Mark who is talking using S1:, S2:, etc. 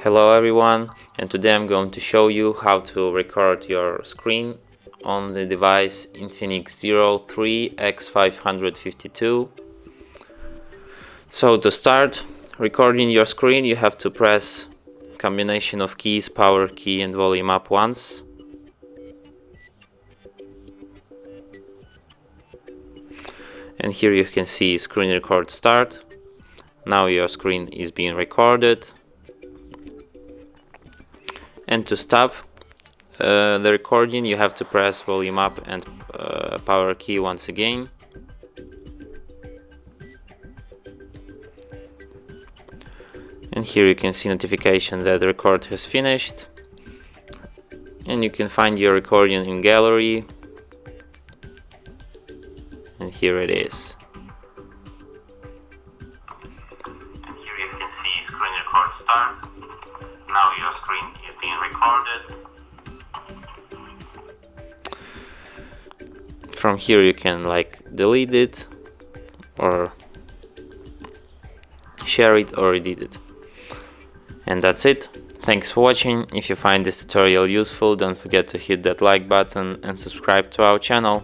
S1: Hello everyone, and today I'm going to show you how to record your screen on the device INFINIX Zero 3X552. So to start recording your screen, you have to press combination of keys, power key and volume up once. And here you can see screen record start. Now your screen is being recorded. And to stop the recording, you have to press volume up and power key once again. And here you can see notification that the record has finished. And you can find your recording in gallery. And here it is. And here you can see screen record start. Now your screen is being recorded. From here you can delete it or share it or edit it. And that's it. Thanks for watching. If you find this tutorial useful, don't forget to hit that like button and subscribe to our channel.